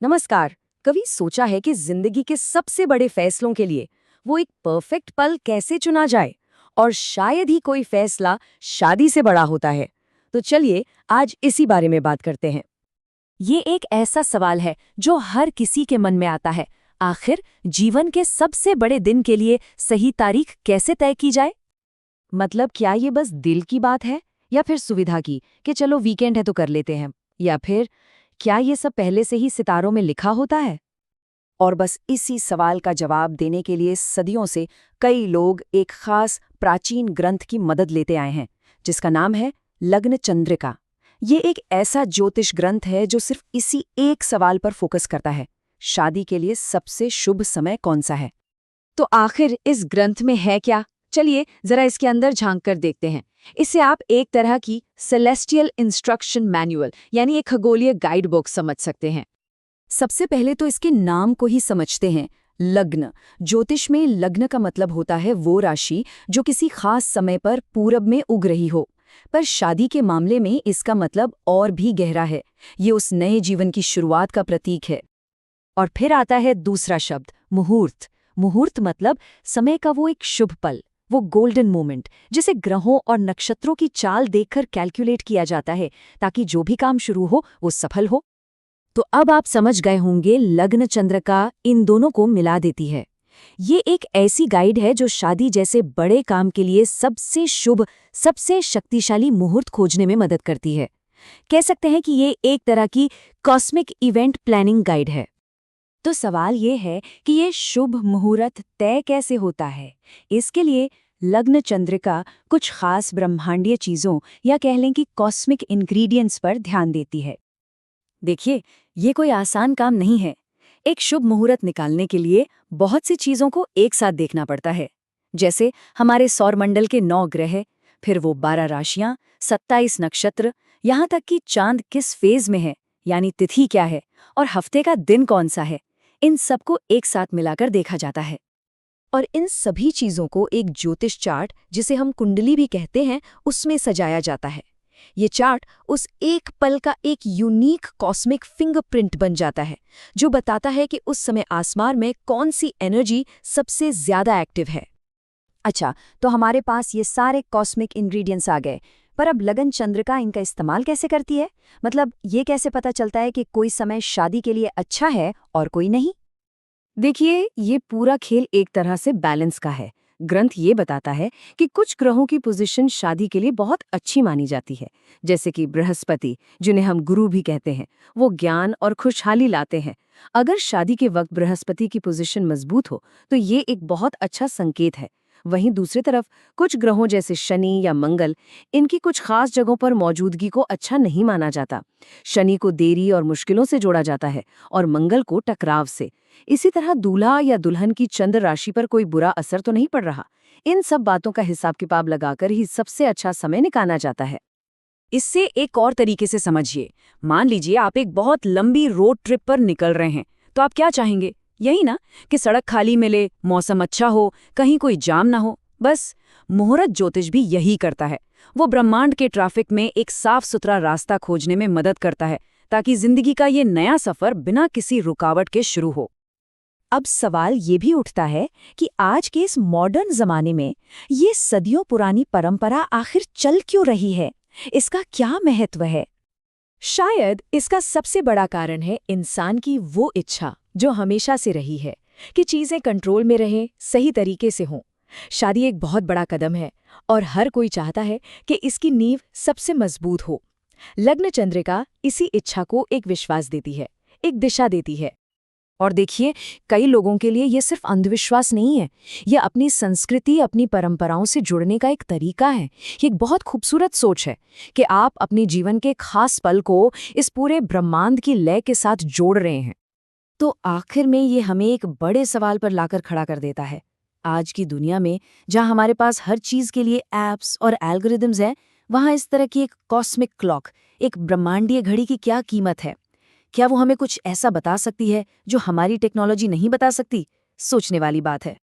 नमस्कार। कभी सोचा है कि जिंदगी के सबसे बड़े फैसलों के लिए वो एक परफेक्ट पल कैसे चुना जाए? और शायद ही कोई फैसला शादी से बड़ा होता है। तो चलिए आज इसी बारे में बात करते हैं। ये एक ऐसा सवाल है जो हर किसी के मन में आता है। आखिर जीवन के सबसे बड़े दिन के लिए सही तारीख कैसे तय की जाए? मतलब क्या ये बस दिल की बात है या फिर सुविधा की कि चलो वीकेंड है तो कर लेते हैं? या फिर क्या ये सब पहले से ही सितारों में लिखा होता है? और बस इसी सवाल का जवाब देने के लिए सदियों से कई लोग एक खास प्राचीन ग्रंथ की मदद लेते आए हैं, जिसका नाम है लग्न चंद्रिका। ये एक ऐसा ज्योतिष ग्रंथ है जो सिर्फ इसी एक सवाल पर फोकस करता है, शादी के लिए सबसे शुभ समय कौन सा है। तो आखिर इस ग्रंथ में है क्या? चलिए जरा इसके अंदर झांक कर देखते हैं। इसे आप एक तरह की सेलेस्टियल इंस्ट्रक्शन मैनुअल यानी एक खगोलीय गाइड बुक समझ सकते हैं। सबसे पहले तो इसके नाम को ही समझते हैं। लग्न। ज्योतिष में लग्न का मतलब होता है वो राशि जो किसी खास समय पर पूरब में उग रही हो। पर शादी के मामले में इसका मतलब और भी गहरा है। ये उस नए जीवन की शुरुआत का प्रतीक है। और फिर आता है दूसरा शब्द, मुहूर्त। मुहूर्त मतलब समय का वो एक शुभ पल, वो गोल्डन मोमेंट जिसे ग्रहों और नक्षत्रों की चाल देखकर कैलकुलेट किया जाता है ताकि जो भी काम शुरू हो वो सफल हो। तो अब आप समझ गए होंगे, लग्न चंद्रिका इन दोनों को मिला देती है। ये एक ऐसी गाइड है जो शादी जैसे बड़े काम के लिए सबसे शुभ, सबसे शक्तिशाली मुहूर्त खोजने में मदद करती है। कह सकते हैं कि ये एक तरह की कॉस्मिक इवेंट प्लानिंग गाइड है। तो सवाल ये है कि ये शुभ मुहूर्त तय कैसे होता है? इसके लिए लग्न चंद्रिका कुछ खास ब्रह्मांडीय चीजों या कह लें कि कॉस्मिक इंग्रेडिएंट्स पर ध्यान देती है। देखिए, ये कोई आसान काम नहीं है। एक शुभ मुहूर्त निकालने के लिए बहुत सी चीजों को एक साथ देखना पड़ता है। जैसे हमारे सौरमंडल के 9 ग्रह, फिर वो 12 राशियां, 27 नक्षत्र, यहाँ तक कि चांद किस फेज में है, यानी तिथि क्या है, और हफ्ते का दिन कौन सा है। इन सबको एक साथ मिलाकर देखा जाता है। और इन सभी चीजों को एक ज्योतिष चार्ट, जिसे हम कुंडली भी कहते हैं, उसमें सजाया जाता है। ये चार्ट उस एक पल का एक यूनिक कॉस्मिक फिंगरप्रिंट बन जाता है, जो बताता है कि उस समय आसमान में कौन सी एनर्जी सबसे ज्यादा एक्टिव है। अच्छा, तो हमारे पास ये सारे कॉस्मिक इंग्रेडिएंट्स आ गए, पर अब लगन चंद्रिका इनका इस्तेमाल कैसे करती है? मतलब ये कैसे पता चलता है कि कोई समय शादी के लिए अच्छा है और कोई नहीं? देखिए, ये पूरा खेल एक तरह से बैलेंस का है। ग्रंथ ये बताता है कि कुछ ग्रहों की पोजीशन शादी के लिए बहुत अच्छी मानी जाती है, जैसे कि बृहस्पति, जिन्हें हम गुरु भी कहते हैं, वो ज्ञान और खुशहाली लाते हैं। अगर शादी के वक्त बृहस्पति की पोजीशन मजबूत हो, तो ये एक बहुत अच्छा संकेत है। वहीं दूसरी तरफ कुछ ग्रहों जैसे शनि या मंगल, इनकी कुछ खास जगहों पर मौजूदगी को अच्छा नहीं माना जाता। शनि को देरी और मुश्किलों से जोड़ा जाता है और मंगल को टकराव से। इसी तरह दूल्हा या दुल्हन की चंद्र राशि पर कोई बुरा असर तो नहीं पड़ रहा। इन सब बातों का हिसाब किताब लगाकर ही सबसे अच्छा समय निकाला जाता है। इससे एक और तरीके से समझिए। मान लीजिए आप एक बहुत लंबी रोड ट्रिप पर निकल रहे हैं, तो आप क्या चाहेंगे? यही ना, कि सड़क खाली मिले, मौसम अच्छा हो, कहीं कोई जाम ना हो। बस मुहूर्त ज्योतिष भी यही करता है। वो ब्रह्मांड के ट्रैफिक में एक साफ सुथरा रास्ता खोजने में मदद करता है, ताकि जिंदगी का ये नया सफर बिना किसी रुकावट के शुरू हो। अब सवाल ये भी उठता है कि आज के इस मॉडर्न जमाने में ये सदियों पुरानी परंपरा आखिर चल क्यों रही है? इसका क्या महत्व है? शायद इसका सबसे बड़ा कारण है इंसान की वो इच्छा जो हमेशा से रही है कि चीजें कंट्रोल में रहें, सही तरीके से हों। शादी एक बहुत बड़ा कदम है और हर कोई चाहता है कि इसकी नींव सबसे मजबूत हो। लग्न चंद्रिका इसी इच्छा को एक विश्वास देती है, एक दिशा देती है। और देखिए, कई लोगों के लिए ये सिर्फ अंधविश्वास नहीं है, ये अपनी संस्कृति, अपनी परंपराओं से जुड़ने का एक तरीका है। ये एक बहुत खूबसूरत सोच है कि आप अपने जीवन के खास पल को इस पूरे ब्रह्मांड की लय के साथ जोड़ रहे हैं। तो आखिर में ये हमें एक बड़े सवाल पर लाकर खड़ा कर देता है। आज की दुनिया में जहाँ हमारे पास हर चीज़ के लिए ऐप्स और एल्गोरिदम्स हैं, वहाँ इस तरह की एक कॉस्मिक क्लॉक, एक ब्रह्मांडीय घड़ी की क्या कीमत है? क्या वो हमें कुछ ऐसा बता सकती है जो हमारी टेक्नोलॉजी नहीं बता सकती? सोचने वाली बात है।